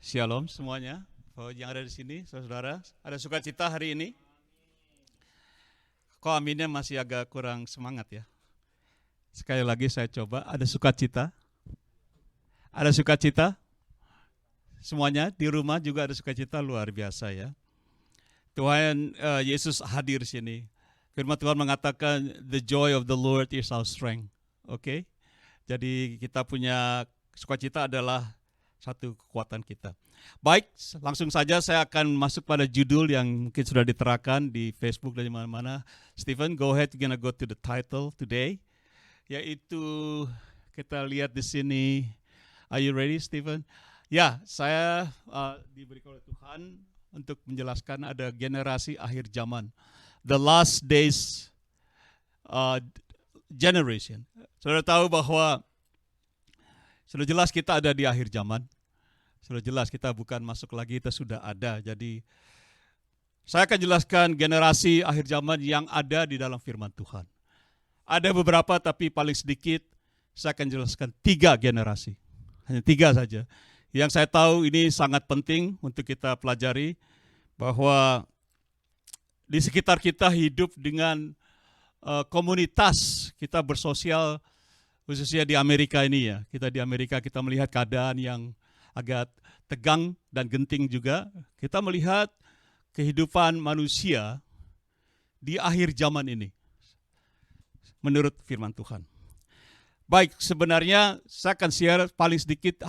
Shalom semuanya, yang ada di sini, saudara-saudara. Ada sukacita hari ini? Kok aminnya masih agak kurang semangat ya? Sekali lagi saya coba, ada sukacita? Ada sukacita? Semuanya di rumah juga ada sukacita, luar biasa ya. Tuhan Yesus hadir sini. Firman Tuhan mengatakan, the joy of the Lord is our strength. Oke? Jadi kita punya sukacita adalah satu kekuatan kita. Baik, langsung saja saya akan masuk pada judul yang mungkin sudah diterangkan di Facebook dan di mana-mana. Stephen, go ahead, you're gonna go to the title today. Yaitu kita lihat di sini. Are you ready, Stephen? Ya, saya diberikan oleh Tuhan untuk menjelaskan ada generasi akhir zaman. The last days generation. Saudara tahu bahwa sudah jelas kita ada di akhir zaman. Sudah jelas kita bukan masuk lagi, kita sudah ada. Jadi saya akan jelaskan generasi akhir zaman yang ada di dalam firman Tuhan. Ada beberapa tapi paling sedikit saya akan jelaskan 3 generasi. Hanya 3 saja. Yang saya tahu ini sangat penting untuk kita pelajari bahwa di sekitar kita hidup dengan komunitas, kita bersosial. Khususnya di Amerika ini ya, kita di Amerika kita melihat keadaan yang agak tegang dan genting juga. Kita melihat kehidupan manusia di akhir zaman ini, menurut firman Tuhan. Baik, sebenarnya saya akan share paling sedikit,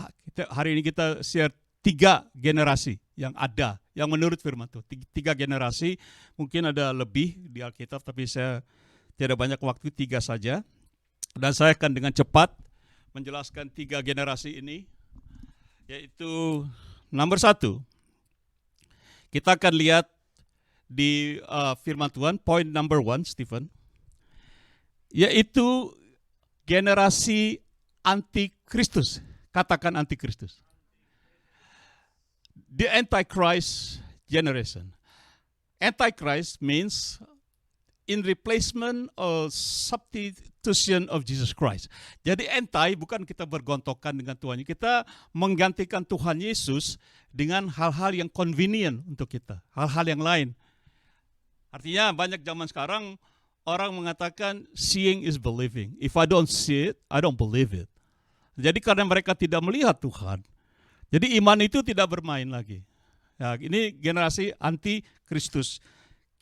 hari ini kita share 3 generasi yang ada, yang menurut firman Tuhan. 3 generasi, mungkin ada lebih di Alkitab, tapi saya tidak banyak waktu, 3 saja. Dan saya akan dengan cepat menjelaskan 3 generasi ini, yaitu nomor 1. Kita akan lihat di firman Tuhan, point number 1, Stephen, yaitu generasi antikristus. Katakan antikristus. The Antichrist generation. Antichrist means in replacement or substitution of Jesus Christ. Jadi anti bukan kita bergontokan dengan Tuhan. Kita menggantikan Tuhan Yesus dengan hal-hal yang convenient untuk kita. Hal-hal yang lain. Artinya banyak zaman sekarang orang mengatakan seeing is believing. If I don't see it, I don't believe it. Jadi karena mereka tidak melihat Tuhan, jadi iman itu tidak bermain lagi. Ya, ini generasi anti-Kristus.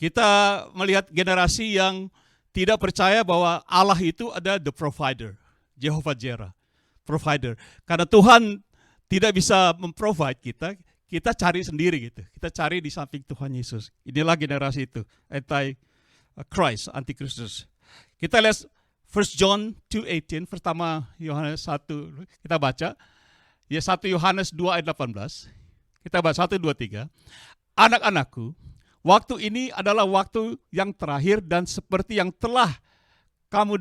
Kita melihat generasi yang tidak percaya bahwa Allah itu ada the provider, Jehovah Jireh, provider. Karena Tuhan tidak bisa memprovide kita, kita cari sendiri gitu. Kita cari di samping Tuhan Yesus. Inilah generasi itu, anti-Christ, anti-Kristus. Kita lihat 1 John 2:18, pertama Yohanes 1, kita baca. Ya 1 Yohanes 2 ayat 18. Kita baca 1, 2, 3. Anak-anakku, waktu ini adalah waktu yang terakhir dan seperti yang telah kamu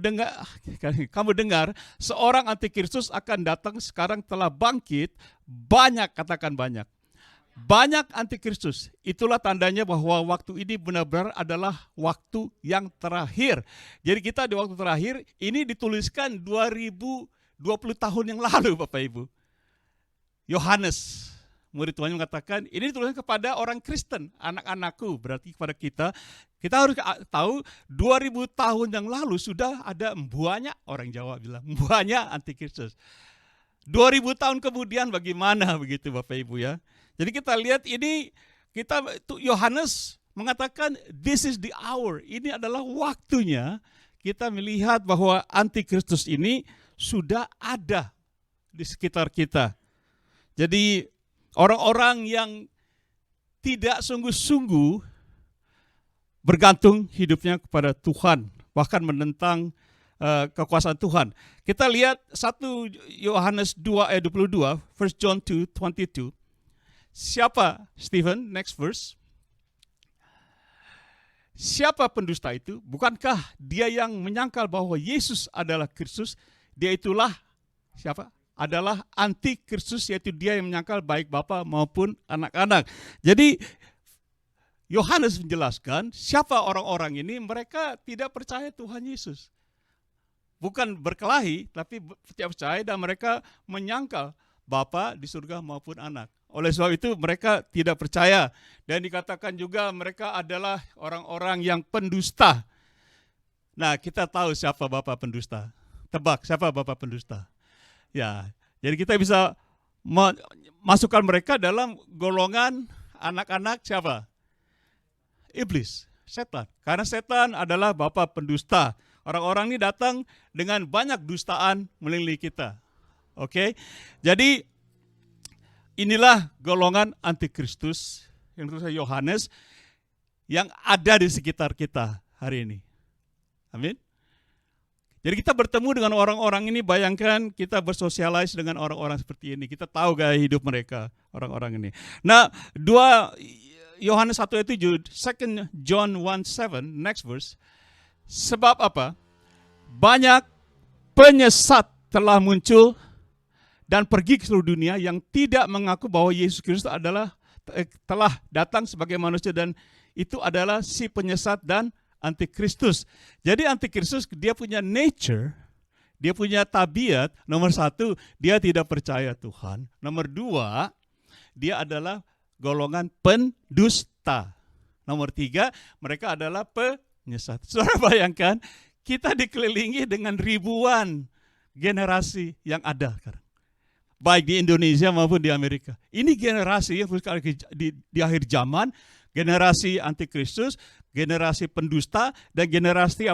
dengar, seorang antikristus akan datang, sekarang telah bangkit, banyak, katakan banyak. Banyak antikristus, itulah tandanya bahwa waktu ini benar-benar adalah waktu yang terakhir. Jadi kita di waktu terakhir, ini dituliskan 2020 tahun yang lalu Bapak Ibu. Yohanes, murid Tuhan mengatakan, ini dituliskan kepada orang Kristen, anak-anakku, berarti kepada kita. Kita harus tahu 2000 tahun yang lalu sudah ada banyak, orang Jawa bilang, banyak antikristus. 2000 tahun kemudian bagaimana begitu Bapak Ibu ya. Jadi kita lihat ini, Yohanes mengatakan this is the hour, ini adalah waktunya kita melihat bahwa antikristus ini sudah ada di sekitar kita. Jadi orang-orang yang tidak sungguh-sungguh bergantung hidupnya kepada Tuhan, bahkan menentang kekuasaan Tuhan. Kita lihat 1 Yohanes 2 ayat 22, 1 John 2:22. Siapa, Stephen, next verse. Siapa pendusta itu? Bukankah dia yang menyangkal bahwa Yesus adalah Kristus? Dia itulah siapa? Adalah antikristus, yaitu dia yang menyangkal baik Bapa maupun anak-anak. Jadi Yohanes menjelaskan siapa orang-orang ini, mereka tidak percaya Tuhan Yesus. Bukan berkelahi, tapi tidak percaya dan mereka menyangkal Bapa di surga maupun anak. Oleh sebab itu mereka tidak percaya. Dan dikatakan juga mereka adalah orang-orang yang pendusta. Nah, kita tahu siapa bapak pendusta. Tebak, siapa bapak pendusta? Ya, jadi kita bisa masukkan mereka dalam golongan anak-anak siapa? Iblis, setan. Karena setan adalah bapak pendusta. Orang-orang ini datang dengan banyak dustaan melilit kita. Oke, jadi inilah golongan antikristus yang ditulis Yohanes yang ada di sekitar kita hari ini. Amin. Jadi kita bertemu dengan orang-orang ini, bayangkan kita bersosialis dengan orang-orang seperti ini. Kita tahu gaya hidup mereka, orang-orang ini. Nah, 2 Yohanes 1 ayat 7, 2 John 1:7, next verse. Sebab apa? Banyak penyesat telah muncul dan pergi ke seluruh dunia yang tidak mengaku bahwa Yesus Kristus telah datang sebagai manusia, dan itu adalah si penyesat dan antikristus. Jadi antikristus dia punya nature, dia punya tabiat. Nomor 1, dia tidak percaya Tuhan. Nomor 2, dia adalah golongan pendusta. Nomor 3, mereka adalah penyesat. Saudara bayangkan, kita dikelilingi dengan ribuan generasi yang ada sekarang. Baik di Indonesia maupun di Amerika. Ini generasi yang di akhir zaman, generasi antikristus, generasi pendusta, dan generasi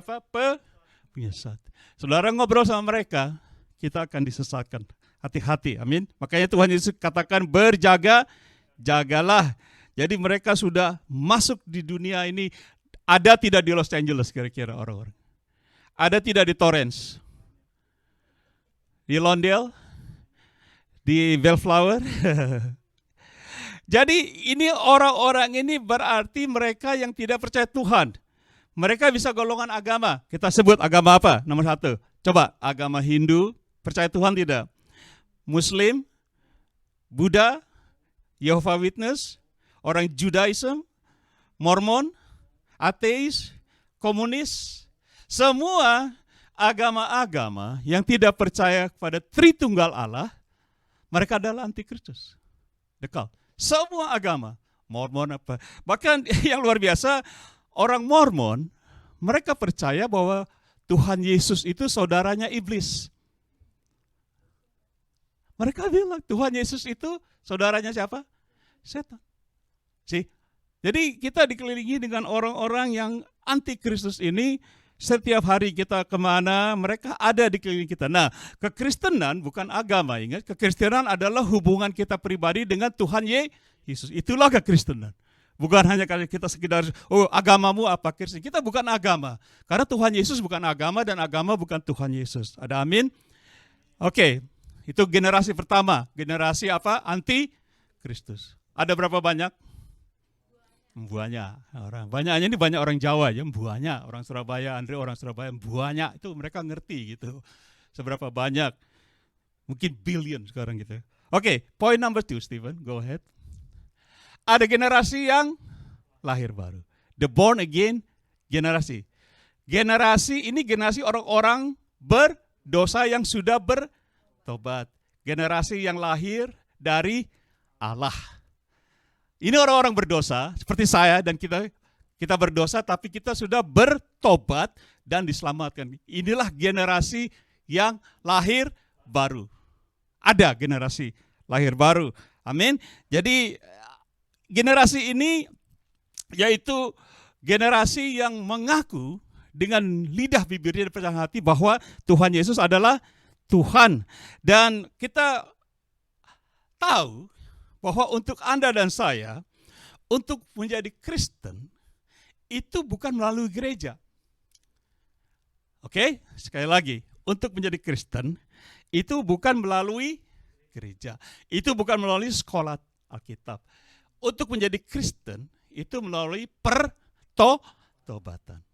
penyesat. Saudara ngobrol sama mereka, kita akan disesatkan. Hati-hati, amin. Makanya Tuhan Yesus katakan jagalah. Jadi mereka sudah masuk di dunia ini. Ada tidak di Los Angeles kira-kira orang-orang? Ada tidak di Torrance? Di Lawndale? Di Bellflower? Jadi ini orang-orang ini berarti mereka yang tidak percaya Tuhan. Mereka bisa golongan agama. Kita sebut agama apa? Nomor 1. Coba, agama Hindu, percaya Tuhan tidak? Muslim, Buddha, Jehovah Witness, orang Judaism, Mormon, ateis, komunis, semua agama-agama yang tidak percaya kepada Tritunggal Allah, mereka adalah antikristus. Dekal. Semua agama, Mormon apa. Bahkan yang luar biasa, orang Mormon, mereka percaya bahwa Tuhan Yesus itu saudaranya iblis. Mereka bilang Tuhan Yesus itu saudaranya siapa? Setan. Jadi kita dikelilingi dengan orang-orang yang antikristus ini. Setiap hari kita kemana, mereka ada di keliling kita. Nah, kekristenan bukan agama, ingat. Kekristenan adalah hubungan kita pribadi dengan Tuhan Yesus. Itulah kekristenan. Bukan hanya kalau kita sekedar, agamamu apa Kristen. Kita bukan agama. Karena Tuhan Yesus bukan agama dan agama bukan Tuhan Yesus. Ada amin? Oke, itu generasi pertama. Generasi apa? Anti-Kristus. Ada berapa banyak? Banyak orang. Banyaknya ini banyak orang Jawa ya, banyak orang Surabaya, Andre orang Surabaya, banyak itu mereka ngerti gitu. Seberapa banyak? Mungkin billion sekarang gitu. Oke, point number 2, Stephen, go ahead. Ada generasi yang lahir baru. The born again generasi. Generasi ini generasi orang-orang berdosa yang sudah bertobat. Generasi yang lahir dari Allah. Ini orang-orang berdosa, seperti saya dan kita berdosa, tapi kita sudah bertobat dan diselamatkan. Inilah generasi yang lahir baru. Ada generasi lahir baru. Amin. Jadi generasi ini yaitu generasi yang mengaku dengan lidah bibirnya dan percaya hati bahwa Tuhan Yesus adalah Tuhan. Dan kita tahu bahwa untuk Anda dan saya, untuk menjadi Kristen, itu bukan melalui gereja. Oke, sekali lagi, untuk menjadi Kristen, itu bukan melalui gereja. Itu bukan melalui sekolah Alkitab. Untuk menjadi Kristen, itu melalui pertobatan.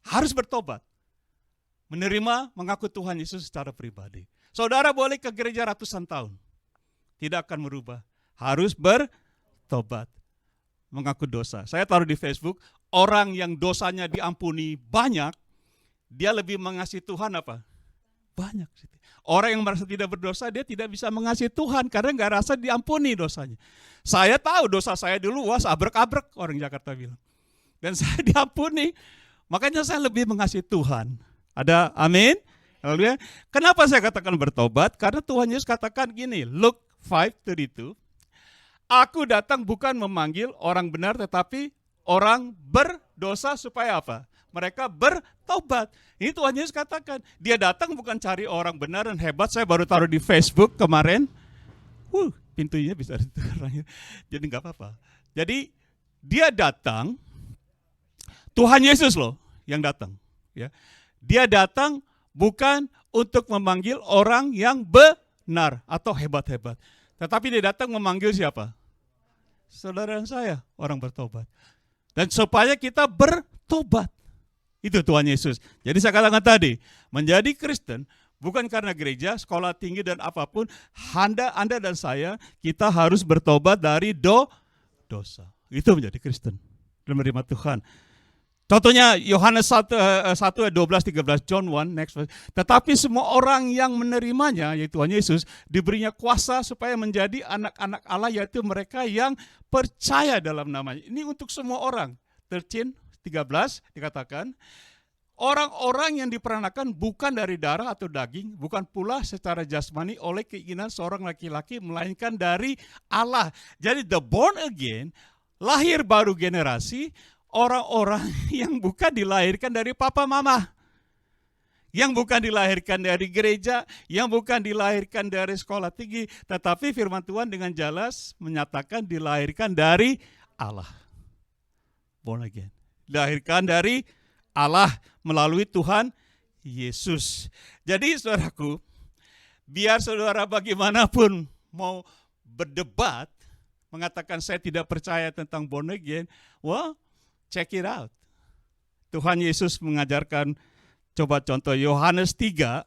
Harus bertobat. Menerima, mengaku Tuhan Yesus secara pribadi. Saudara boleh ke gereja ratusan tahun. Tidak akan merubah. Harus bertobat, mengaku dosa. Saya taruh di Facebook, orang yang dosanya diampuni banyak, dia lebih mengasihi Tuhan apa? Banyak. Orang yang merasa tidak berdosa, dia tidak bisa mengasihi Tuhan karena nggak rasa diampuni dosanya. Saya tahu dosa saya dulu, wah abrek-abrek orang Jakarta bilang. Dan saya diampuni, makanya saya lebih mengasihi Tuhan. Ada amin? Haleluya. Kenapa saya katakan bertobat? Karena Tuhan Yesus katakan gini, Luke 5:32, aku datang bukan memanggil orang benar tetapi orang berdosa supaya apa? Mereka bertobat. Ini Tuhan Yesus katakan. Dia datang bukan cari orang benar dan hebat. Saya baru taruh di Facebook kemarin. Pintunya bisa ditutup. Jadi nggak apa-apa. Jadi dia datang. Tuhan Yesus loh yang datang. Ya. Dia datang bukan untuk memanggil orang yang benar atau hebat-hebat. Tetapi dia datang memanggil siapa? Saudara saya, orang bertobat. Dan supaya kita bertobat. Itu Tuhan Yesus. Jadi saya katakan tadi, menjadi Kristen bukan karena gereja, sekolah tinggi dan apapun. Anda dan saya, kita harus bertobat dari dosa. Itu menjadi Kristen. Dan menerima Tuhan. Contohnya Yohanes 1:12-13, John 1, next verse. Tetapi semua orang yang menerimanya, yaitu Tuhan Yesus, diberinya kuasa supaya menjadi anak-anak Allah, yaitu mereka yang percaya dalam namanya. Ini untuk semua orang. 13 dikatakan, orang-orang yang diperanakan bukan dari darah atau daging, bukan pula secara jasmani oleh keinginan seorang laki-laki, melainkan dari Allah. Jadi the born again, lahir baru generasi, orang-orang yang bukan dilahirkan dari papa mama, yang bukan dilahirkan dari gereja, yang bukan dilahirkan dari sekolah tinggi, tetapi firman Tuhan dengan jelas menyatakan dilahirkan dari Allah. Born again. Dilahirkan dari Allah melalui Tuhan Yesus. Jadi saudaraku, biar saudara bagaimanapun mau berdebat, mengatakan saya tidak percaya tentang born again, well, check it out. Tuhan Yesus mengajarkan, coba contoh Yohanes 3,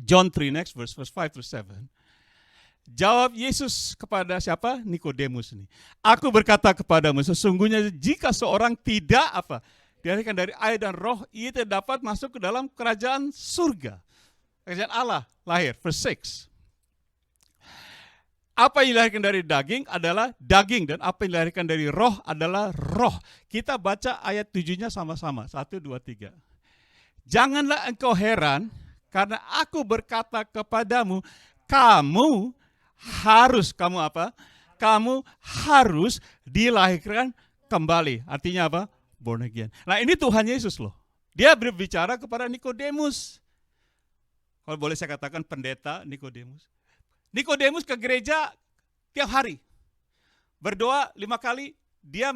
John 3, next verse 5-7. Jawab Yesus kepada siapa? Nikodemus ini. Aku berkata kepadamu, sesungguhnya jika seorang tidak dilahirkan dari air dan roh, ia tidak dapat masuk ke dalam kerajaan surga. Kerajaan Allah lahir, verse 6. Apa yang dilahirkan dari daging adalah daging, dan apa yang dilahirkan dari roh adalah roh. Kita baca ayat 7-nya sama-sama. 1, 2, 3. Janganlah engkau heran, karena aku berkata kepadamu, kamu harus dilahirkan kembali. Artinya apa? Born again. Nah, ini Tuhan Yesus loh. Dia berbicara kepada Nikodemus. Kalau boleh saya katakan pendeta Nikodemus. Nikodemus ke gereja tiap hari. Berdoa 5 kali, dia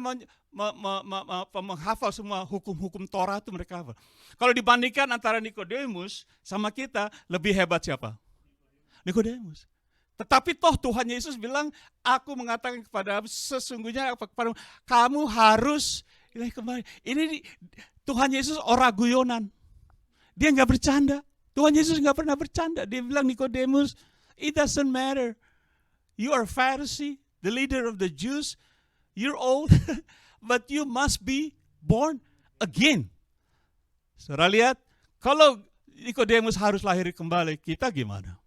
menghafal semua hukum-hukum Torah itu mereka hafal. Kalau dibandingkan antara Nikodemus sama kita, lebih hebat siapa? Nikodemus. Tetapi toh Tuhan Yesus bilang, aku mengatakan kepadamu, sesungguhnya kepadamu, kamu harus kembali. Ini Tuhan Yesus orang guyonan. Dia nggak bercanda. Tuhan Yesus nggak pernah bercanda. Dia bilang, Nikodemus, it doesn't matter. You are Pharisee, the leader of the Jews. You're old, but you must be born again. Saudara lihat, kalau Nikodemus harus lahir kembali, kita gimana?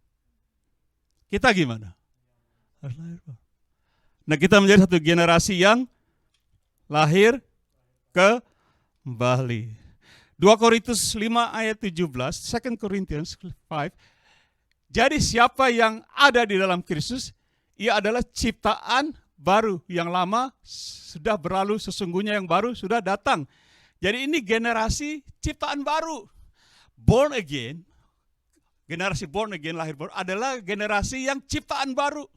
Nah, kita menjadi satu generasi yang lahir kembali. 2 Korintus 5 ayat 17, 2 Corinthians 5. Jadi siapa yang ada di dalam Kristus, ia adalah ciptaan baru. Yang lama sudah berlalu, sesungguhnya yang baru sudah datang. Jadi ini generasi ciptaan baru. Born again, generasi born again, lahir baru, adalah generasi yang ciptaan baru.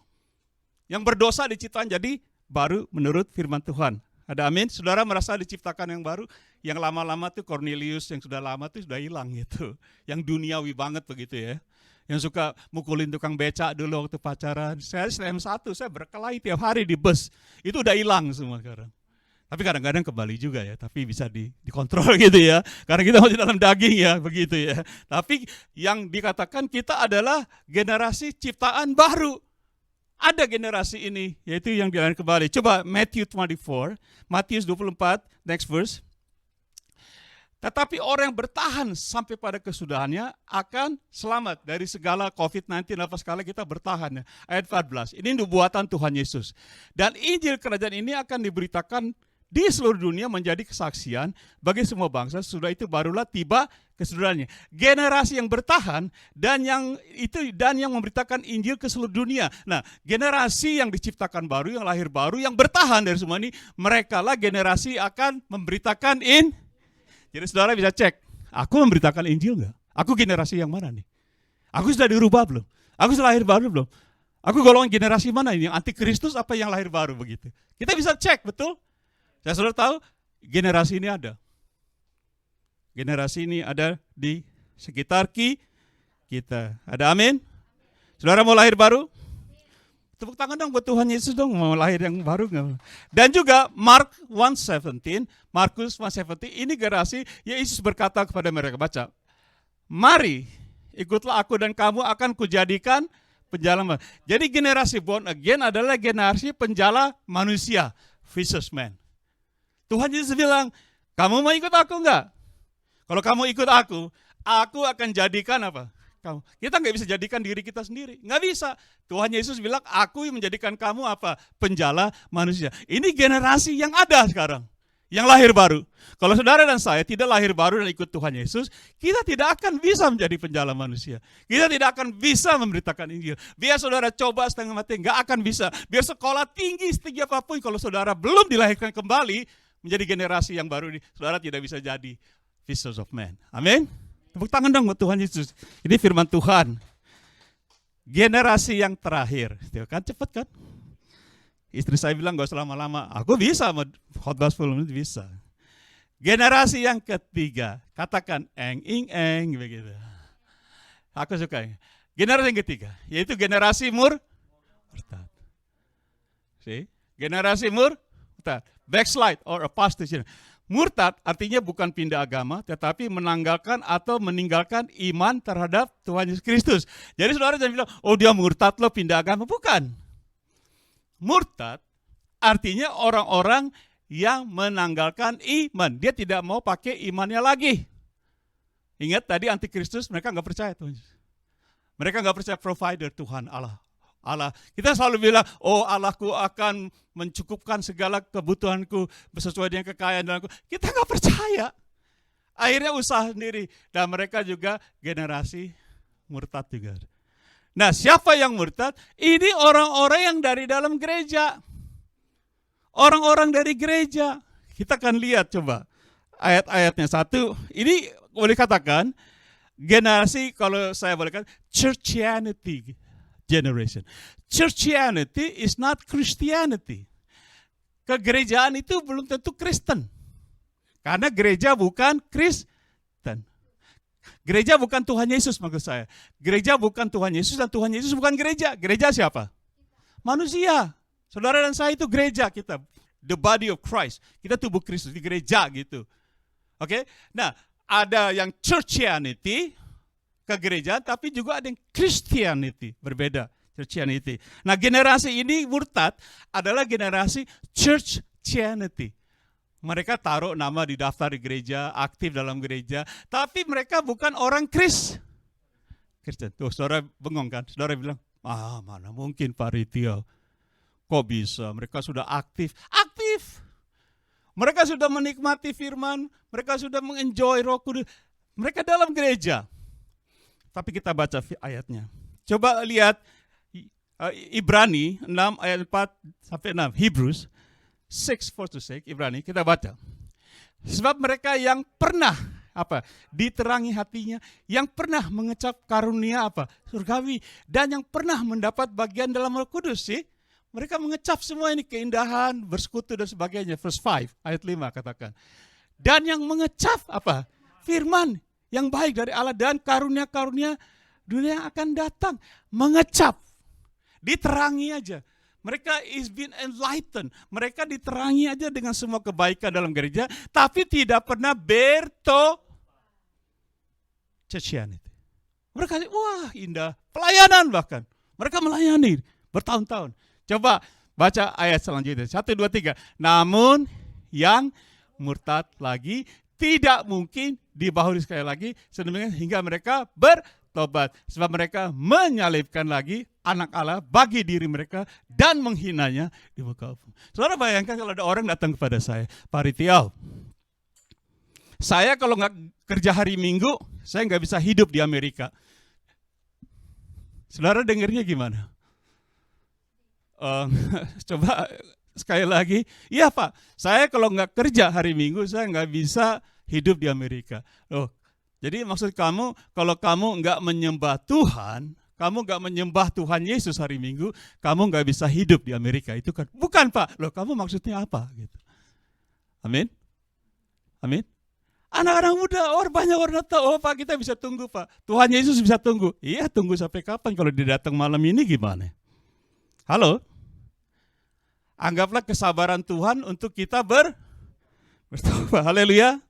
Yang berdosa diciptakan jadi baru menurut firman Tuhan. Ada amin? Saudara merasa diciptakan yang baru? Yang lama-lama tuh Cornelius, yang sudah lama tuh sudah hilang gitu. Yang duniawi banget begitu ya. Yang suka mukulin tukang becak dulu waktu pacaran. Saya SM1, saya berkelahi tiap hari di bus. Itu udah hilang semua sekarang. Tapi kadang-kadang kembali juga ya, tapi bisa dikontrol gitu ya. Karena kita masih dalam daging ya, begitu ya. Tapi yang dikatakan kita adalah generasi ciptaan baru. Ada generasi ini, yaitu yang dilahirkan kembali. Coba Matthew 24, Matius 24, next verse. Tetapi orang yang bertahan sampai pada kesudahannya akan selamat dari segala COVID-19. Apa sekali kita bertahan. Ayat 14. Ini nubuatan Tuhan Yesus. Dan Injil kerajaan ini akan diberitakan di seluruh dunia menjadi kesaksian bagi semua bangsa. Sudah itu barulah tiba kesudahannya. Generasi yang bertahan dan yang memberitakan Injil ke seluruh dunia. Nah, generasi yang diciptakan baru, yang lahir baru, yang bertahan dari semua ini, mereka lah generasi akan memberitakan Jadi saudara bisa cek, aku memberitakan Injil enggak? Aku generasi yang mana nih? Aku sudah dirubah belum? Aku sudah lahir baru belum? Aku golongan generasi mana ini? Yang anti Kristus apa yang lahir baru begitu? Kita bisa cek, betul? Saya sudah tahu generasi ini ada. Generasi ini ada di sekitar kita. Ada amin? Saudara mau lahir baru? Tepuk tangan dong buat Tuhan Yesus dong, mau lahir yang baru enggak? Dan juga Markus 1:17, ini generasi Yesus berkata kepada mereka, baca. Mari, ikutlah aku dan kamu akan kujadikan penjala. Jadi generasi born again adalah generasi penjala manusia, fisherman. Tuhan Yesus bilang, kamu mau ikut aku enggak? Kalau kamu ikut aku akan jadikan apa? Kamu. Kita nggak bisa jadikan diri kita sendiri. Nggak bisa. Tuhan Yesus bilang, aku yang menjadikan kamu apa? Penjala manusia. Ini generasi yang ada sekarang. Yang lahir baru. Kalau saudara dan saya tidak lahir baru dan ikut Tuhan Yesus, kita tidak akan bisa menjadi penjala manusia. Kita tidak akan bisa memberitakan Injil. Biar saudara coba setengah mati, nggak akan bisa. Biar sekolah tinggi apapun, kalau saudara belum dilahirkan kembali, menjadi generasi yang baru ini, saudara tidak bisa jadi fishers of men. Amin. Tepuk tangan dong buat Tuhan Yesus. Ini firman Tuhan. Generasi yang terakhir. Kan cepat kan? Istri saya bilang gak usah lama-lama. Aku bisa, khotbah 10 menit bisa. Generasi yang ketiga. Katakan eng begitu. Aku suka. Generasi yang ketiga. Yaitu generasi murtad. See? Generasi murtad. Backslide or apostasy. Murtad artinya bukan pindah agama, tetapi menanggalkan atau meninggalkan iman terhadap Tuhan Yesus Kristus. Jadi saudara jangan bilang, oh dia murtad loh pindah agama. Bukan. Murtad artinya orang-orang yang menanggalkan iman. Dia tidak mau pakai imannya lagi. Ingat tadi anti Kristus, mereka nggak percaya Tuhan Yesus. Mereka nggak percaya provider Tuhan Allah. Kita selalu bilang, oh Allahku akan mencukupkan segala kebutuhanku sesuai dengan kekayaan dalamku. Kita nggak percaya. Akhirnya usaha sendiri. Dan mereka juga generasi murtad juga. Nah, siapa yang murtad? Ini orang-orang yang dari dalam gereja. Orang-orang dari gereja. Kita akan lihat coba ayat-ayatnya. Satu, ini boleh katakan generasi, kalau saya boleh katakan, churchianity generation. Churchianity is not Christianity. Kegerejaan itu belum tentu Kristen. Karena gereja bukan Kristen. Gereja bukan Tuhan Yesus maksud saya. Gereja bukan Tuhan Yesus dan Tuhan Yesus bukan gereja. Gereja siapa? Manusia. Saudara dan saya itu gereja kita. The body of Christ. Kita tubuh Kristus di gereja gitu. Oke? Nah, ada yang churchianity, kegerejaan, tapi juga ada yang Christianity, berbeda, Churchianity. Nah, generasi ini murtad adalah generasi Churchianity. Mereka taruh nama di daftar di gereja, aktif dalam gereja, tapi mereka bukan orang Kristen. Tuh, saudara bengong kan? Saudara bilang, mana mungkin Pak Ritio? Kok bisa? Mereka sudah aktif. Mereka sudah menikmati firman, mereka sudah mengenjoy Roh Kudus. Mereka dalam gereja. Tapi kita baca ayatnya. Coba lihat Ibrani 6 ayat 4 sampai 6. Hebrews 6:4-6. Ibrani kita baca. Sebab mereka yang pernah diterangi hatinya, yang pernah mengecap karunia surgawi, dan yang pernah mendapat bagian dalam Roh Kudus sih. Mereka mengecap semua ini keindahan, bersekutu dan sebagainya. Verse 5 ayat 5 katakan. Dan yang mengecap firman yang baik dari Allah dan karunia-karunia dunia yang akan datang. Mengecap. Diterangi aja. Mereka is been enlightened. Mereka diterangi aja dengan semua kebaikan dalam gereja. Tapi tidak pernah Churchianity. Mereka, wah indah. Pelayanan bahkan. Mereka melayani bertahun-tahun. Coba baca ayat selanjutnya. 1, 2, 3. Namun yang murtad lagi tidak mungkin dibaharui sekali lagi sedemikian hingga mereka bertobat. Sebab mereka menyalibkan lagi anak Allah bagi diri mereka dan menghinanya di muka umum. Saudara bayangkan kalau ada orang datang kepada saya, Pak Ritiau, saya kalau nggak kerja hari Minggu, saya nggak bisa hidup di Amerika. Saudara dengarnya gimana? Coba sekali lagi, iya Pak, saya kalau nggak kerja hari Minggu, saya nggak bisa hidup di Amerika. Loh, jadi maksud kamu, kalau kamu nggak menyembah Tuhan, kamu nggak menyembah Tuhan Yesus hari Minggu, kamu nggak bisa hidup di Amerika. Itu kan, bukan Pak, loh kamu maksudnya apa? Gitu. Amin? Amin? Anak-anak muda, banyak orang tahu, oh Pak kita bisa tunggu Pak. Tuhan Yesus bisa tunggu. Iya, tunggu sampai kapan? Kalau dia datang malam ini gimana? Halo? Anggaplah kesabaran Tuhan untuk kita bertobat. Haleluya.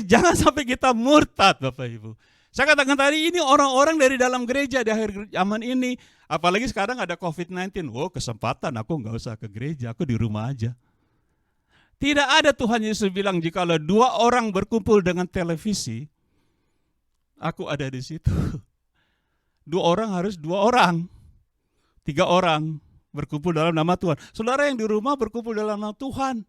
Jangan sampai kita murtad Bapak Ibu. Saya katakan tadi ini orang-orang dari dalam gereja di akhir zaman ini. Apalagi sekarang ada COVID-19. Kesempatan aku nggak usah ke gereja, aku di rumah aja. Tidak ada Tuhan Yesus bilang jikalau 2 orang berkumpul dengan televisi, aku ada di situ. 2 orang harus 2 orang. 3 orang berkumpul dalam nama Tuhan. Saudara yang di rumah berkumpul dalam nama Tuhan.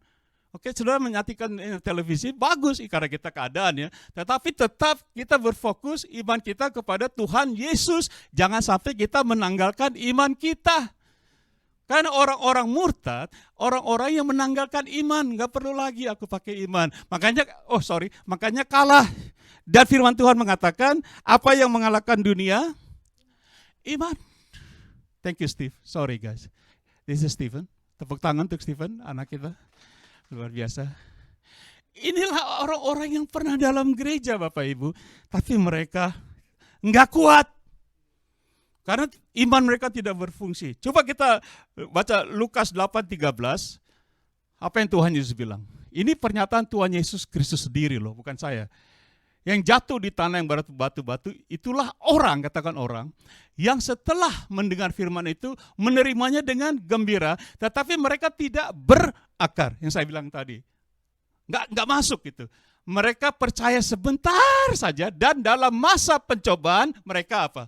Oke, saudara menyatikan televisi, bagus karena kita keadaan ya. Tetapi tetap kita berfokus iman kita kepada Tuhan Yesus. Jangan sampai kita menanggalkan iman kita. Karena orang-orang murtad, orang-orang yang menanggalkan iman, gak perlu lagi aku pakai iman. Makanya kalah. Dan firman Tuhan mengatakan, apa yang mengalahkan dunia? Iman. Thank you Steve, sorry guys. This is Stephen, tepuk tangan untuk Stephen, anak kita. Luar biasa. Inilah orang-orang yang pernah dalam gereja Bapak Ibu, tapi mereka gak kuat. Karena iman mereka tidak berfungsi. Coba kita baca Lukas 8:13. Apa yang Tuhan Yesus bilang? Ini pernyataan Tuhan Yesus Kristus sendiri loh, bukan saya. Yang jatuh di tanah yang batu-batu, itulah orang, katakan orang, yang setelah mendengar firman itu, menerimanya dengan gembira, tetapi mereka tidak berakar, yang saya bilang tadi. Nggak masuk gitu. Mereka percaya sebentar saja, dan dalam masa pencobaan, mereka apa?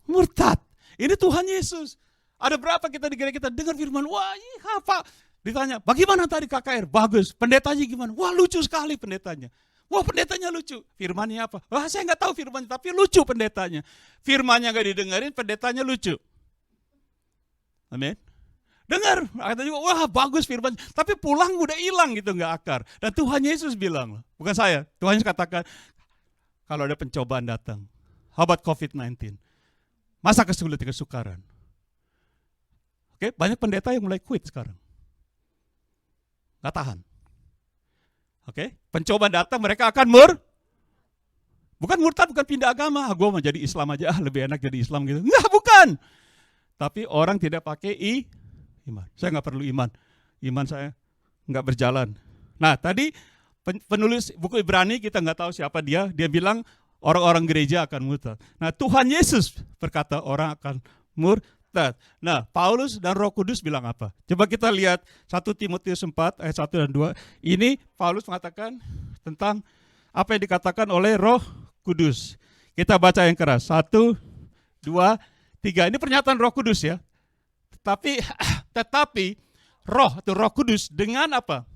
Murtad. Ini Tuhan Yesus. Ada berapa kita di gereja kita dengar firman, wah apa? Ditanya, bagaimana tadi KKR? Bagus. Pendetanya gimana? Wah lucu sekali pendetanya. Wah pendetanya lucu. Firmannya apa? Wah saya nggak tahu firmannya, tapi lucu pendetanya. Firmannya nggak didengarin, pendetanya lucu. Amin. Dengar, kata juga, wah bagus firman. Tapi pulang udah hilang gitu, nggak akar. Dan Tuhan Yesus bilang, bukan saya. Tuhan Yesus katakan, kalau ada pencobaan datang, how about COVID-19? Masa kesulitan kesukaran. Oke, banyak pendeta yang mulai quit sekarang. Nggak tahan. Oke, pencobaan datang mereka akan bukan murtad, bukan pindah agama. Gue mau jadi Islam aja, lebih enak jadi Islam gitu. Enggak, bukan. Tapi orang tidak pakai iman. Saya nggak perlu iman. Iman saya nggak berjalan. Nah, tadi penulis buku Ibrani, kita nggak tahu siapa dia bilang, orang-orang gereja akan murtad. Nah, Tuhan Yesus berkata orang akan murtad. Nah, Paulus dan Roh Kudus bilang apa? Coba kita lihat 1 Timotius 4 ayat 1 dan 2. Ini Paulus mengatakan tentang apa yang dikatakan oleh Roh Kudus. Kita baca yang keras. 1, 2, 3. Ini pernyataan Roh Kudus ya. Tetapi Roh atau Roh Kudus dengan apa?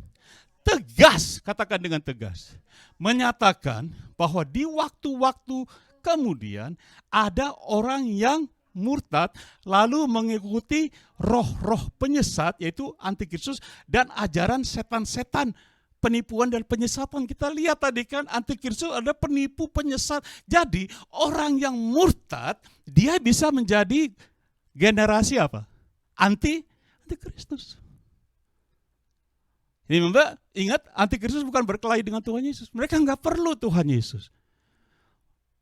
Tegas, katakan dengan tegas. Menyatakan bahwa di waktu-waktu kemudian ada orang yang murtad lalu mengikuti roh-roh penyesat yaitu antikristus dan ajaran setan-setan, penipuan dan penyesatan. Kita lihat tadi kan antikristus ada penipu penyesat. Jadi orang yang murtad dia bisa menjadi generasi apa? Antikristus. Ini Mbak, ingat antikristus bukan berkelahi dengan Tuhan Yesus. Mereka nggak perlu Tuhan Yesus.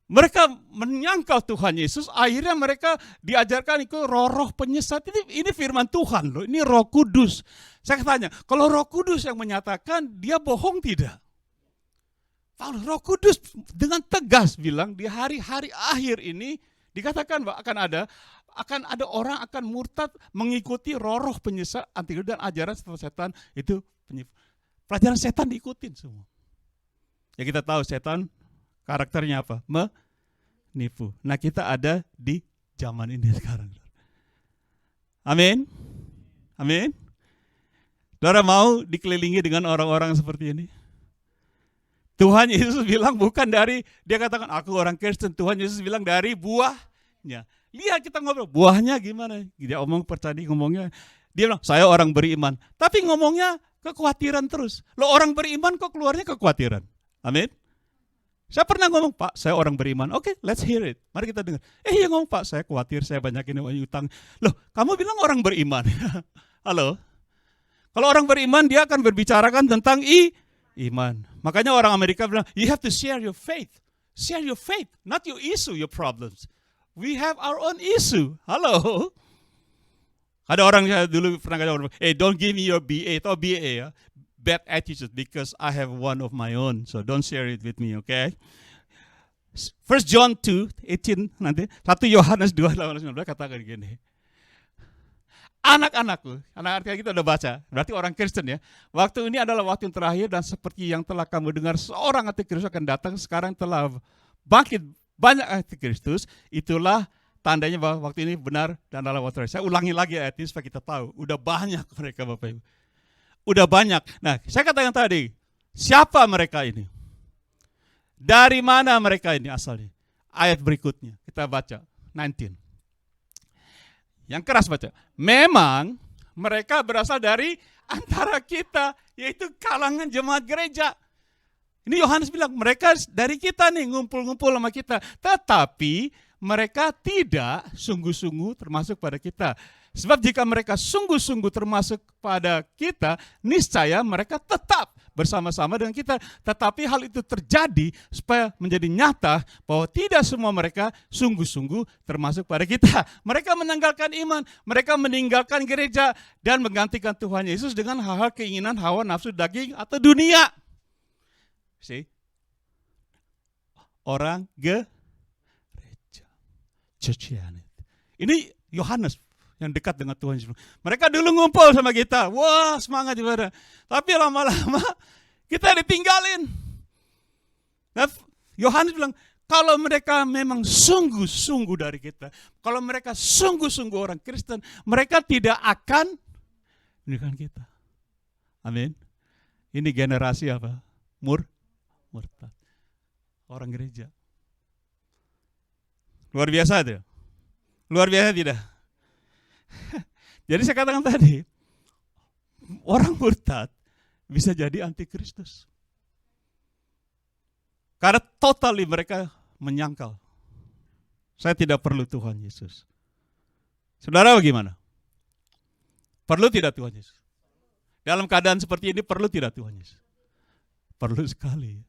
Mereka menyangkal Tuhan Yesus, akhirnya mereka diajarkan itu roh-roh penyesat. Ini firman Tuhan loh, ini Roh Kudus. Saya tanya, kalau Roh Kudus yang menyatakan, dia bohong tidak? Kalau Roh Kudus dengan tegas bilang di hari-hari akhir ini dikatakan bahwa akan ada orang akan murtad mengikuti roh-roh penyesat, antikristus dan ajaran setan itu pelajaran setan diikutin semua. Ya kita tahu setan karakternya apa? Menipu. Nah kita ada di zaman ini sekarang. Amin. Amin. Saudara mau dikelilingi dengan orang-orang seperti ini? Tuhan Yesus bilang bukan dari, dia katakan aku orang Kristen. Tuhan Yesus bilang dari buahnya. Lihat kita ngobrol, buahnya gimana? Dia ngomongnya. Dia bilang saya orang beriman. Tapi ngomongnya kekhawatiran terus. Lo orang beriman kok keluarnya kekhawatiran. Amin. Saya pernah ngomong, Pak saya orang beriman. Oke, let's hear it. Mari kita dengar. Iya ngomong Pak saya khawatir, saya banyak ini utang. Loh kamu bilang orang beriman. Halo. Kalau orang beriman dia akan berbicarakan tentang iman. Makanya orang Amerika bilang, you have to share your faith. Share your faith, not your issue, your problems. We have our own issue. Halo. Ada orang dulu pernah kata, hey don't give me your BA atau BA ya. Bad attitude because I have one of my own. So don't share it with me, okay? 1 John 2:18 nanti. 1 Yohanes 2:18 katakan gini. Anak-anakku, anak-anak kita udah baca, berarti orang Kristen ya. Waktu ini adalah waktu yang terakhir dan seperti yang telah kamu dengar seorang antikristus akan datang, sekarang telah bangkit banyak antikristus, itulah tandanya bahwa waktu ini benar dan adalah waktu terakhir. Saya ulangi lagi ayat ini supaya kita tahu, udah banyak mereka Bapak Ibu. Udah banyak. Nah, saya katakan tadi, siapa mereka ini? Dari mana mereka ini asalnya? Ayat berikutnya, kita baca, 19. Yang keras baca. Memang mereka berasal dari antara kita, yaitu kalangan jemaat gereja. Ini Yohanes bilang, mereka dari kita nih, ngumpul-ngumpul sama kita. Tetapi mereka tidak sungguh-sungguh termasuk pada kita. Sebab jika mereka sungguh-sungguh termasuk pada kita, niscaya mereka tetap bersama-sama dengan kita. Tetapi hal itu terjadi supaya menjadi nyata bahwa tidak semua mereka sungguh-sungguh termasuk pada kita. Mereka meninggalkan iman, mereka meninggalkan gereja dan menggantikan Tuhan Yesus dengan hal-hal keinginan hawa nafsu daging atau dunia. See? Orang gereja. Christianity. Ini Yohanes yang dekat dengan Tuhan Yesus. Mereka dulu ngumpul sama kita. Wah, semangat ibadah. Tapi lama-lama kita ditinggalin. Nah, Yohanes bilang, kalau mereka memang sungguh-sungguh dari kita, kalau mereka sungguh-sungguh orang Kristen, mereka tidak akan meninggalkan kita. Amin. Ini generasi apa? Murtad. Orang gereja. Luar biasa itu. Luar biasa tidak? Jadi saya katakan tadi, orang murtad bisa jadi antikristus. Karena totally mereka menyangkal. Saya tidak perlu Tuhan Yesus. Saudara bagaimana? Perlu tidak Tuhan Yesus? Dalam keadaan seperti ini perlu tidak Tuhan Yesus? Perlu sekali.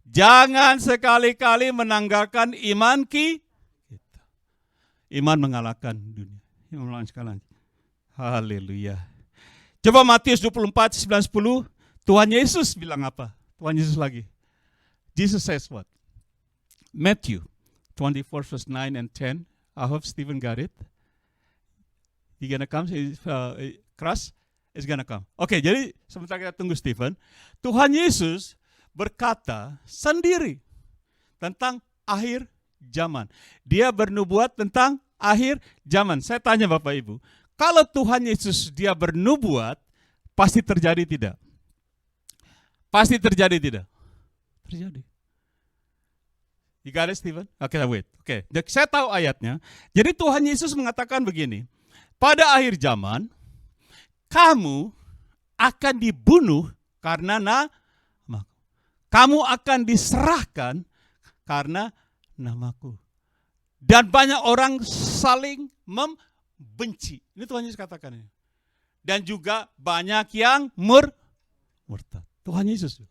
Jangan sekali-kali menanggalkan iman kita. Iman mengalahkan dunia. Iman mengalahkan. Haleluya. Coba Matius 24, 9, 10. Tuhan Yesus bilang apa? Tuhan Yesus lagi. Jesus says what? Matthew 24 verse 9 and 10. I hope Stephen got it. He gonna come. Keras is gonna come. Oke, jadi sebentar kita tunggu Stephen. Tuhan Yesus berkata sendiri tentang akhir zaman. Dia bernubuat tentang akhir zaman. Saya tanya Bapak Ibu, kalau Tuhan Yesus dia bernubuat, pasti terjadi tidak? Pasti terjadi tidak? Terjadi. You got it, Stephen? Oke, wait. Oke, saya tahu ayatnya. Jadi Tuhan Yesus mengatakan begini, pada akhir zaman, kamu akan dibunuh karena namaku. Kamu akan diserahkan karena namaku. Dan banyak orang saling membenci. Ini Tuhan Yesus katakan ini. Dan juga banyak yang murtad. Tuhan Yesus.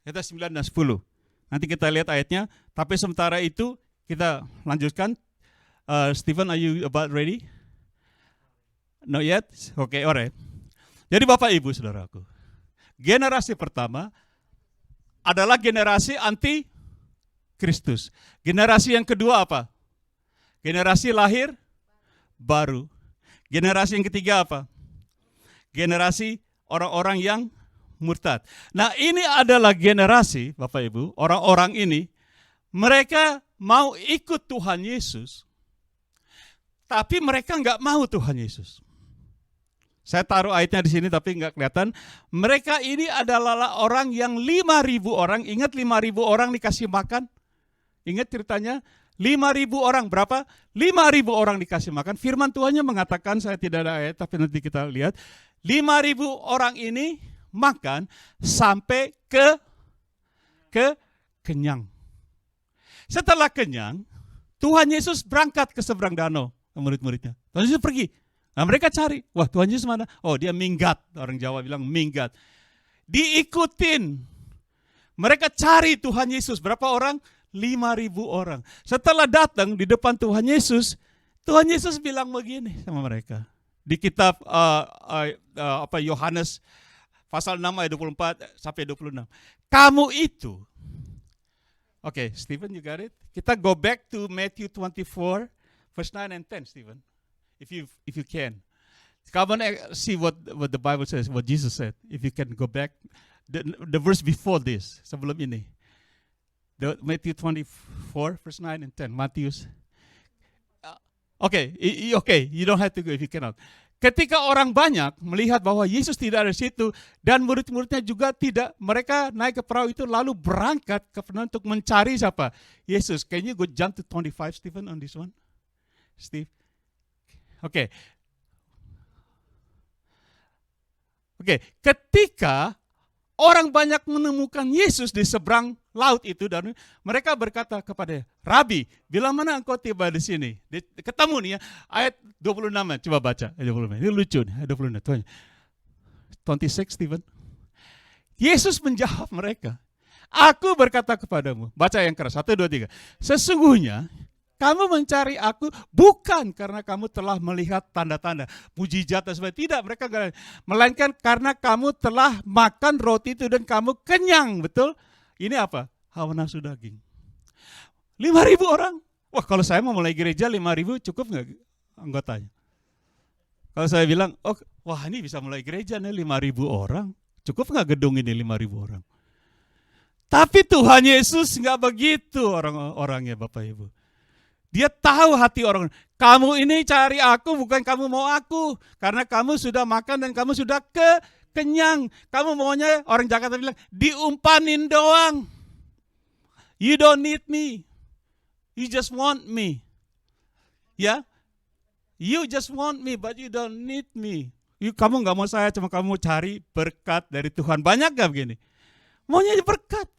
Kita 9 dan 10. Nanti kita lihat ayatnya. Tapi sementara itu kita lanjutkan. Stephen, are you about ready? Not yet? Oke, alright. Jadi Bapak Ibu Saudaraku, generasi pertama adalah generasi anti Kristus. Generasi yang kedua apa? Generasi lahir baru. Generasi yang ketiga apa? Generasi orang-orang yang murtad. Nah, ini adalah generasi, Bapak Ibu, orang-orang ini, mereka mau ikut Tuhan Yesus, tapi mereka nggak mau Tuhan Yesus. Saya taruh ayatnya di sini tapi nggak kelihatan. Mereka ini adalah orang yang 5.000 orang. Ingat 5.000 orang dikasih makan? Ingat ceritanya? 5.000 orang, berapa? 5.000 orang dikasih makan. Firman Tuhannya mengatakan, saya tidak ada ayat tapi nanti kita lihat. 5.000 orang ini makan sampai ke kenyang. Setelah kenyang, Tuhan Yesus berangkat ke seberang danau, murid-muridnya. Tuhan Yesus pergi. Nah, mereka cari, wah Tuhan Yesus mana? Oh, dia minggat, orang Jawa bilang minggat. Diikutin. Mereka cari Tuhan Yesus, berapa orang? 5.000 orang. Setelah datang di depan Tuhan Yesus bilang begini sama mereka. Di kitab Yohanes pasal 6 ayat 24 sampai 26. Kamu itu, okay, Stephen, you got it? Kita go back to Matthew 24, verse 9 and 10, Stephen. If you can. Come on, see what the Bible says, what Jesus said. If you can go back, the verse before this, sebelum ini. Matthew 24, verse 9 and 10. Matius. Okay, you don't have to go if you cannot. Ketika orang banyak melihat bahwa Yesus tidak ada di situ dan murid-muridnya juga tidak, mereka naik ke perahu itu lalu berangkat ke perahu untuk mencari siapa? Yesus. Can you go jump to 25, Stephen, on this one? Steve? Oke, ketika orang banyak menemukan Yesus di seberang laut itu dan mereka berkata kepada Rabi, bila mana engkau tiba di sini? Ketemu nih ya, ayat 26, coba baca ayat 26. Ini lucu nih, ayat 26. 26, Stephen. Yesus menjawab mereka, aku berkata kepadamu, baca yang keras, 1, 2, 3. Sesungguhnya kamu mencari aku bukan karena kamu telah melihat tanda-tanda, mujizat dan sebagainya. Tidak, mereka enggak. Melainkan karena kamu telah makan roti itu dan kamu kenyang, betul? Ini apa? Hawa nafsu daging. 5.000 orang. Wah, kalau saya mau mulai gereja 5.000 cukup nggak anggotanya? Kalau saya bilang, oh, wah ini bisa mulai gereja nih 5.000 orang. Cukup nggak gedung ini 5.000 orang? Tapi Tuhan Yesus nggak begitu orang-orangnya, Bapak Ibu. Dia tahu hati orang. Kamu ini cari aku bukan kamu mau aku. Karena kamu sudah makan dan kamu sudah kenyang. Kamu maunya, orang Jakarta bilang, diumpanin doang. You don't need me. You just want me. Ya? You just want me but you don't need me. Kamu gak mau saya, cuma kamu cari berkat dari Tuhan. Banyak gak begini? Maunya berkat.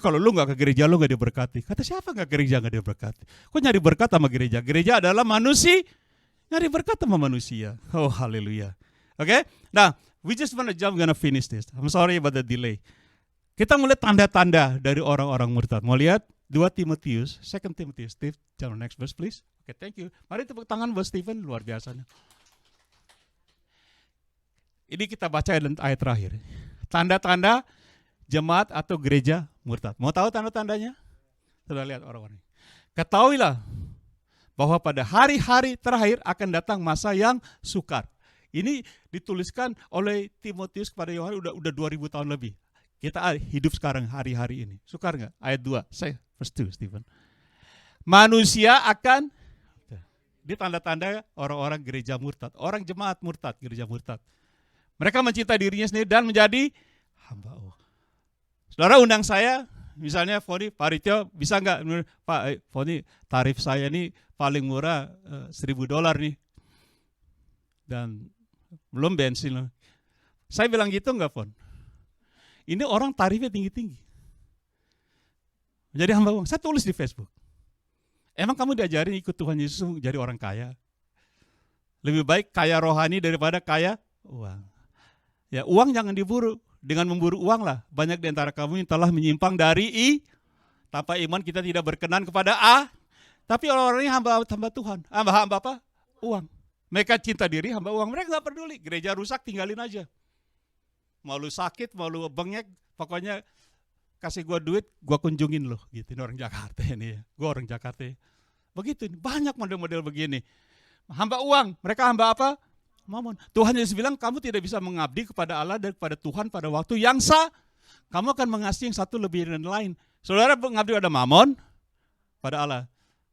Kalau lu gak ke gereja, lu gak diberkati. Kata siapa gak ke gereja gak diberkati? Kok nyari berkat sama gereja? Gereja adalah manusia. Nyari berkat sama manusia. Oh, haleluya. Oke? Nah, we just gonna finish this. I'm sorry about the delay. Kita mulai tanda-tanda dari orang-orang murtad. Mau lihat 2 Timotius, 2 Timotius. Steve, jangan next verse please. Oke, thank you. Mari tepuk tangan buat Stephen, luar biasanya. Ini kita baca ayat terakhir. Tanda-tanda jemaat atau gereja murtad. Mau tahu tanda-tandanya? Sudah lihat orang-orang. Ketahuilah bahwa pada hari-hari terakhir akan datang masa yang sukar. Ini dituliskan oleh Timotius kepada Yohanes udah 2000 tahun lebih. Kita hidup sekarang hari-hari ini. Sukar nggak? Ayat 2. Saya verse 2, Stephen. Manusia akan di tanda-tanda orang-orang gereja murtad, orang jemaat murtad, gereja murtad. Mereka mencintai dirinya sendiri dan menjadi hamba Allah. Saudara undang saya, misalnya Foni, Pak Rityo, bisa nggak? Pak Foni, tarif saya ini paling murah $1.000 nih. Dan belum bensin. Saya bilang gitu nggak, Fon? Ini orang tarifnya tinggi-tinggi. Menjadi hamba uang. Saya tulis di Facebook. Emang kamu diajarin ikut Tuhan Yesus jadi orang kaya? Lebih baik kaya rohani daripada kaya uang. Ya, uang jangan diburu. Dengan memburu uang lah. Banyak di antara kamu yang telah menyimpang dari tanpa iman kita tidak berkenan kepada Tapi orang-orang ini hamba Tuhan. Hamba apa? Uang. Mereka cinta diri, hamba uang. Mereka gak peduli. Gereja rusak, tinggalin aja. Mau lu sakit, mau lu bengek, pokoknya kasih gua duit, gua kunjungin lo. Gitu, ini orang Jakarta ini ya. Gua orang Jakarta. Begitu, banyak model-model begini. Hamba uang, mereka hamba apa? Mamon. Tuhan Yesus bilang kamu tidak bisa mengabdi kepada Allah dan kepada Tuhan pada waktu yang sah. Kamu akan mengasihi yang satu lebih dari yang lain. Saudara mengabdi pada Mamon, pada Allah.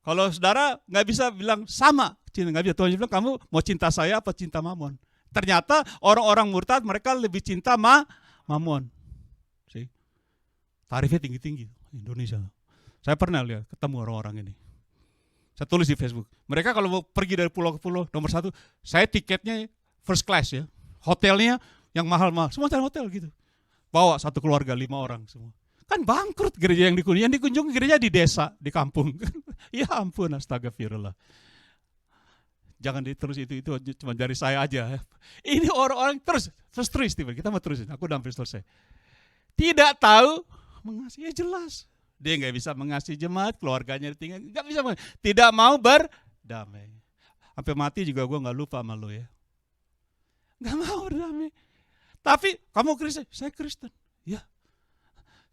Kalau saudara nggak bisa bilang sama, cinta nggak bisa. Tuhan Yesus bilang kamu mau cinta saya apa cinta Mamon. Ternyata orang-orang murtad mereka lebih cinta Mamon. See? Tarifnya tinggi-tinggi Indonesia. Saya pernah lihat ketemu orang-orang ini. Saya tulis di Facebook. Mereka kalau mau pergi dari pulau ke pulau, nomor satu, saya tiketnya first class ya. Hotelnya yang mahal-mahal. Semua cari hotel gitu. Bawa satu keluarga 5 orang semua. Kan bangkrut gereja yang dikunjungi. Yang dikunjungi gereja di desa, di kampung. Ya ampun, astagfirullah. Jangan diterus itu cuma dari saya aja. Ini orang-orang terus Steven. Kita mau terusin. Aku udah hampir selesai. Tidak tahu mengasihi, jelas. Dia nggak bisa mengasihi jemaat, keluarganya ditinggal, nggak bisa, tidak mau berdamai. Sampai mati juga gue nggak lupa sama lo ya. Nggak mau berdamai. Tapi kamu Kristen, saya Kristen. Ya.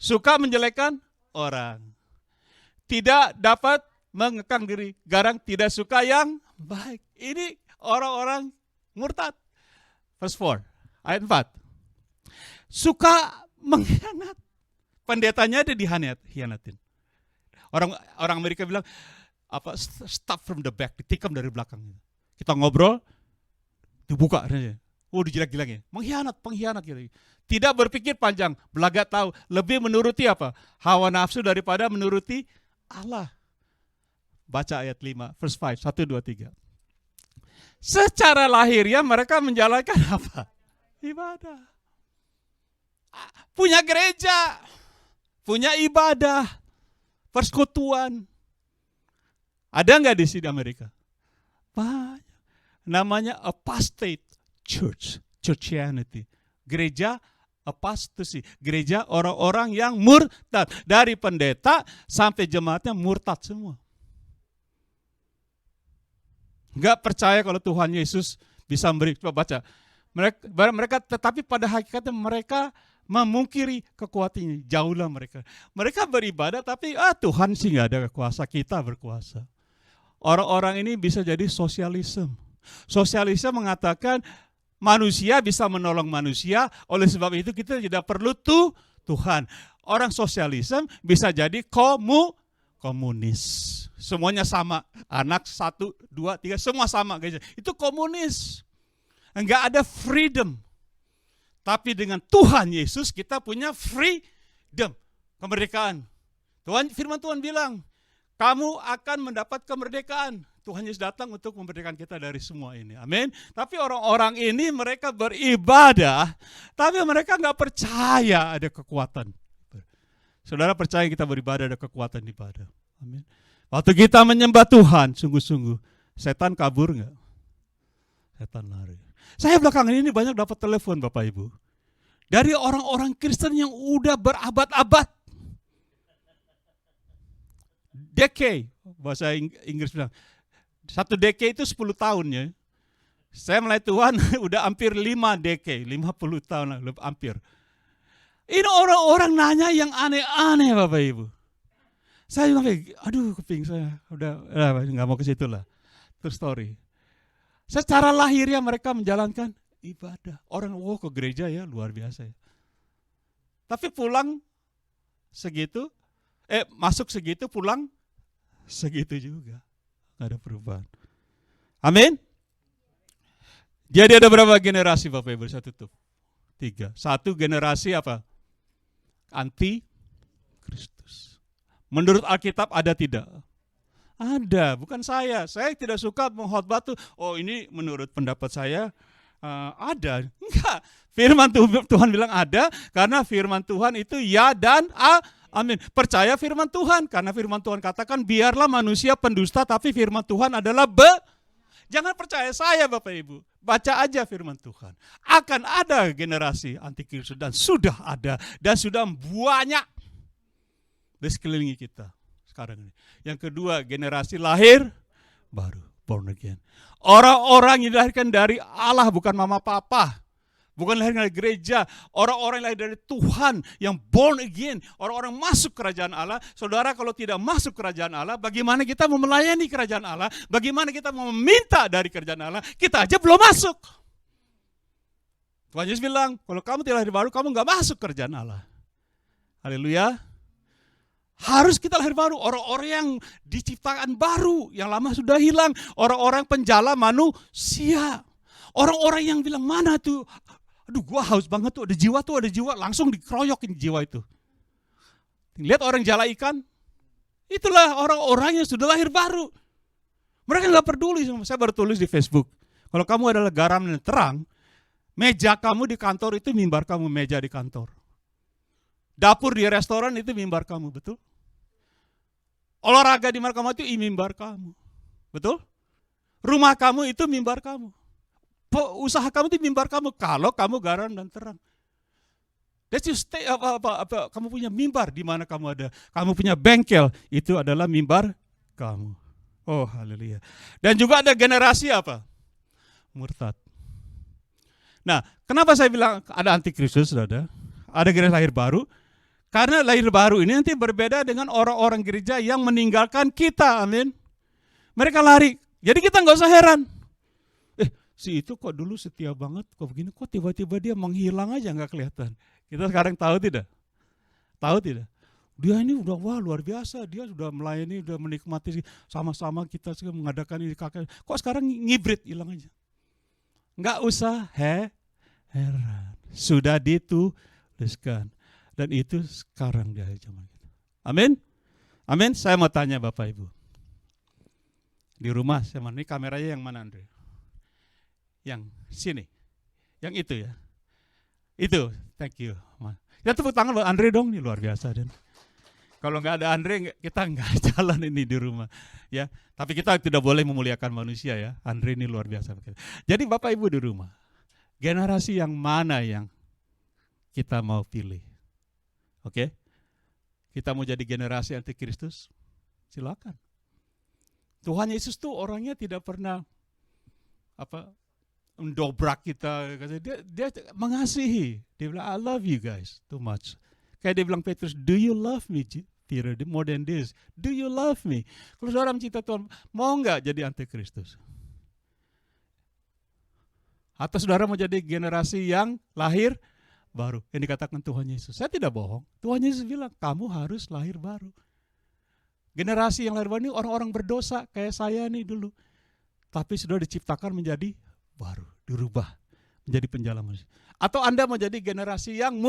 Suka menjelekkan orang. Tidak dapat mengekang diri, garang tidak suka yang baik. Ini orang-orang murtad. Verse 4, ayat 4. Suka mengkhianat. Pendetanya ada dihianatin. Orang Amerika bilang stop from the back, ditikam dari belakang. Kita ngobrol, dibuka aja. Dijelek-jeleknya. Pengkhianat gitu. Tidak berpikir panjang, belaga tahu, lebih menuruti apa? Hawa nafsu daripada menuruti Allah. Baca ayat 5, verse 5, 1, 2, 3. Secara lahiriah mereka menjalankan apa? Ibadah. Punya gereja. Punya ibadah, persekutuan. Ada nggak di sini Amerika? Banyak. Namanya apostate church, Christianity. Gereja apostasy, gereja orang-orang yang murtad. Dari pendeta sampai jemaatnya murtad semua. Nggak percaya kalau Tuhan Yesus bisa memberi. Coba baca. Mereka tetapi pada hakikatnya mereka memungkiri kekuatannya, jauhlah mereka. Mereka beribadah tapi Tuhan sih nggak ada kuasa, kita berkuasa. Orang-orang ini bisa jadi sosialisme. Sosialisme mengatakan manusia bisa menolong manusia, oleh sebab itu kita tidak perlu Tuhan. Orang sosialisme bisa jadi komunis. Semuanya sama, anak 1, 2, 3 semua sama. Itu komunis. Enggak ada freedom. Tapi dengan Tuhan Yesus kita punya freedom, kemerdekaan. Firman Tuhan bilang, kamu akan mendapat kemerdekaan. Tuhan Yesus datang untuk memerdekakan kita dari semua ini. Amin. Tapi orang-orang ini mereka beribadah, tapi mereka nggak percaya ada kekuatan. Saudara percaya kita beribadah ada kekuatan ibadah. Amin. Waktu kita menyembah Tuhan, sungguh-sungguh, setan kabur nggak? Setan lari. Saya belakangan ini banyak dapat telepon Bapak Ibu. Dari orang-orang Kristen yang udah berabad-abad. Decade, bahasa Inggris bilang. 1 decade itu 10 tahun ya. Saya mulai Tuhan udah hampir 5 decade, 50 tahun hampir. Ini orang-orang nanya yang aneh-aneh Bapak Ibu. Saya juga keping saya udah nggak mau ke situ lah. Terus story. Secara lahiriah mereka menjalankan ibadah. Orang ke gereja ya luar biasa ya. Tapi pulang segitu, masuk segitu, pulang segitu juga. Gak ada perubahan. Amin. Jadi ada berapa generasi Bapak Ibu? Saya tutup. 3. 1 generasi apa? Anti Kristus. Menurut Alkitab ada tidak? Ada, bukan saya. Saya tidak suka mengkhotbah tuh. Oh ini menurut pendapat saya ada. Enggak. Firman Tuhan bilang ada karena firman Tuhan itu ya dan amin. Percaya firman Tuhan karena firman Tuhan katakan biarlah manusia pendusta tapi firman Tuhan adalah Jangan percaya saya Bapak Ibu. Baca aja firman Tuhan. Akan ada generasi antikristus dan sudah ada dan sudah banyak di sekeliling kita sekarang ini. Yang kedua, generasi lahir baru, born again. Orang-orang yang dilahirkan dari Allah, bukan mama papa. Bukan lahir dari gereja, orang-orang yang lahir dari Tuhan, yang born again, orang-orang masuk kerajaan Allah. Saudara kalau tidak masuk kerajaan Allah, bagaimana kita mau melayani kerajaan Allah? Bagaimana kita mau meminta dari kerajaan Allah? Kita aja belum masuk. Tuhan Yesus bilang, kalau kamu tidak lahir baru, kamu nggak masuk kerjaan Allah. Haleluya. Harus kita lahir baru. Orang-orang yang diciptakan baru, yang lama sudah hilang. Orang-orang penjala manusia. Orang-orang yang bilang, mana tuh? Aduh, gua haus banget tuh, ada jiwa, langsung dikeroyokin jiwa itu. Lihat orang jala ikan, itulah orang-orang yang sudah lahir baru. Mereka nggak peduli. Saya baru tulis di Facebook, kalau kamu adalah garam dan terang, meja kamu di kantor itu mimbar kamu, meja di kantor. Dapur di restoran itu mimbar kamu, betul? Olahraga di mana kamu itu mimbar kamu, betul? Rumah kamu itu mimbar kamu. Usaha kamu itu mimbar kamu, kalau kamu garam dan terang. That's you stay, kamu punya mimbar di mana kamu ada. Kamu punya bengkel, itu adalah mimbar kamu. Oh, haleluya. Dan juga ada generasi apa? Murtad. Nah, kenapa saya bilang ada antikristus, saudara? Ada generasi lahir baru. Karena lahir baru ini nanti berbeda dengan orang-orang gereja yang meninggalkan kita, amin. Mereka lari, jadi kita nggak usah heran. Si itu kok dulu setia banget, kok begini, kok tiba-tiba dia menghilang aja nggak kelihatan. Kita sekarang tahu tidak? Tahu tidak? Dia ini udah wah luar biasa, dia sudah melayani, sudah menikmati sama-sama kita mengadakan ini kakek. Kok sekarang ngibrit, hilang aja. Nggak usah heran, sudah dituliskan. Dan itu sekarang di akhir zaman kita. Amin? Amin. Saya mau tanya Bapak Ibu. Di rumah, ini kameranya yang mana, Andre? Yang sini. Yang itu ya. Itu, thank you. Ya tepuk tangan buat Andre dong, ini luar biasa. Dan kalau nggak ada Andre, kita nggak jalan ini di rumah. Ya, tapi kita tidak boleh memuliakan manusia ya. Andre ini luar biasa. Jadi Bapak Ibu di rumah, generasi yang mana yang kita mau pilih? Oke? Kita mau jadi generasi antikristus? Silakan. Tuhan Yesus tuh orangnya tidak pernah mendobrak kita. Dia mengasihi. Dia bilang, I love you guys too much. Kayak dia bilang Petrus, do you love me, Peter? More than this. Do you love me? Kalau saudara mencinta Tuhan, mau nggak jadi antikristus? Atau saudara mau jadi generasi yang lahir baru? Yang dikatakan Tuhan Yesus. Saya tidak bohong. Tuhan Yesus bilang, kamu harus lahir baru. Generasi yang lahir baru ini orang-orang berdosa kayak saya nih dulu. Tapi sudah diciptakan menjadi baru, dirubah menjadi penjala manusia. Atau Anda mau jadi generasi yang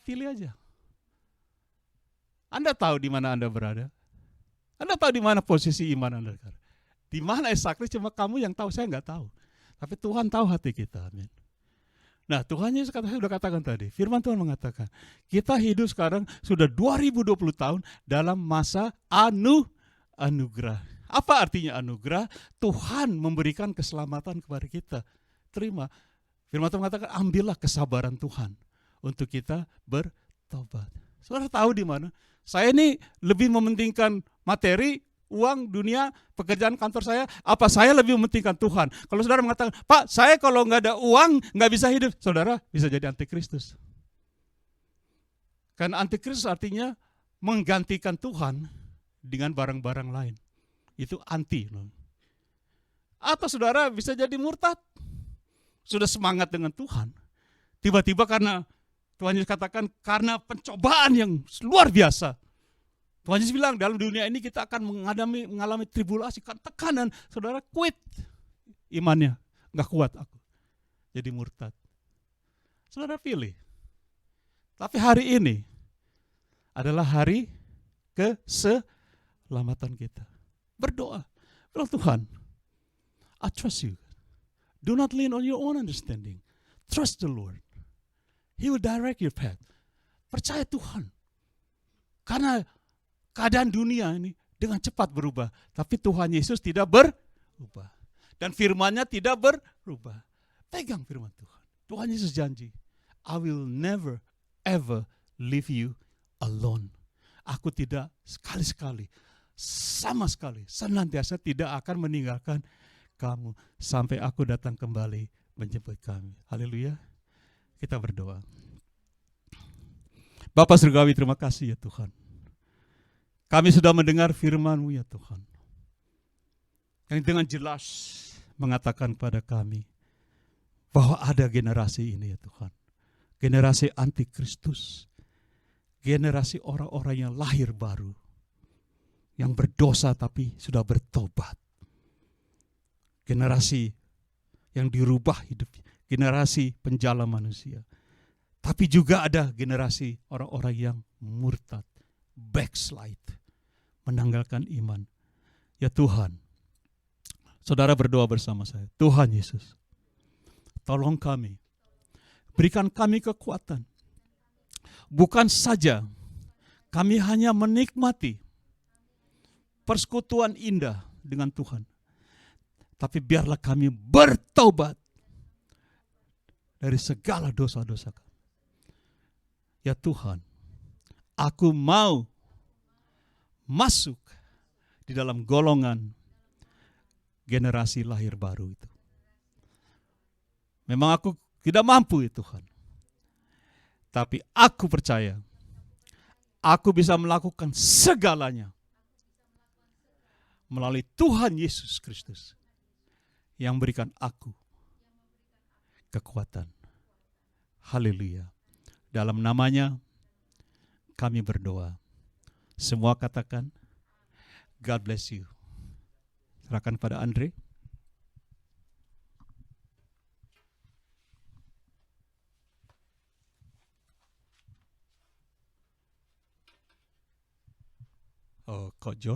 pilih aja. Anda tahu di mana Anda berada? Anda tahu di mana posisi iman Anda? Di mana sakris cuma kamu yang tahu, saya nggak tahu. Tapi Tuhan tahu hati kita, amin. Nah, Tuhan Yesus sudah katakan tadi, firman Tuhan mengatakan, kita hidup sekarang sudah 2020 tahun dalam masa anugerah. Apa artinya anugerah? Tuhan memberikan keselamatan kepada kita. Terima. Firman Tuhan mengatakan, ambillah kesabaran Tuhan untuk kita bertobat. Saudara tahu di mana? Saya ini lebih mementingkan materi, uang, dunia, pekerjaan kantor saya, apa saya lebih mementingkan Tuhan? Kalau saudara mengatakan, Pak, saya kalau nggak ada uang, nggak bisa hidup, saudara bisa jadi antikristus. Karena antikristus artinya menggantikan Tuhan dengan barang-barang lain. Itu anti. Atau saudara bisa jadi murtad. Sudah semangat dengan Tuhan. Tiba-tiba karena Tuhan Yesus katakan, karena pencobaan yang luar biasa. Tuhan Yesus bilang, dalam dunia ini kita akan mengalami tribulasi, tekanan. Saudara quit imannya. Nggak kuat aku. Jadi murtad. Saudara pilih. Tapi hari ini adalah hari keselamatan kita. Berdoa. Bilang, Tuhan, I trust you. Do not lean on your own understanding. Trust the Lord. He will direct your path. Percaya Tuhan. Karena keadaan dunia ini dengan cepat berubah. Tapi Tuhan Yesus tidak berubah. Dan firman-Nya tidak berubah. Pegang firman Tuhan. Tuhan Yesus janji, I will never ever leave you alone. Aku tidak sekali-sekali, sama sekali, senantiasa tidak akan meninggalkan kamu sampai aku datang kembali menjemput kami. Haleluya. Kita berdoa. Bapa Surgawi, terima kasih ya Tuhan. Kami sudah mendengar firman-Mu ya Tuhan. Yang dengan jelas mengatakan pada kami bahwa ada generasi ini ya Tuhan. Generasi antikristus. Generasi orang-orang yang lahir baru. Yang berdosa tapi sudah bertobat. Generasi yang dirubah hidupnya. Generasi penjala manusia. Tapi juga ada generasi orang-orang yang murtad. Backslide. Menanggalkan iman. Ya Tuhan. Saudara berdoa bersama saya. Tuhan Yesus. Tolong kami. Berikan kami kekuatan. Bukan saja kami hanya menikmati persekutuan indah dengan Tuhan. Tapi biarlah kami bertobat dari segala dosa-dosa kami. Ya Tuhan, aku mau masuk di dalam golongan generasi lahir baru itu. Memang aku tidak mampu ya Tuhan. Tapi aku percaya, aku bisa melakukan segalanya melalui Tuhan Yesus Kristus yang berikan aku kekuatan. Haleluya. Dalam namanya kami berdoa. Semua katakan, God bless you. Serahkan pada Andre. Oh, Kok John.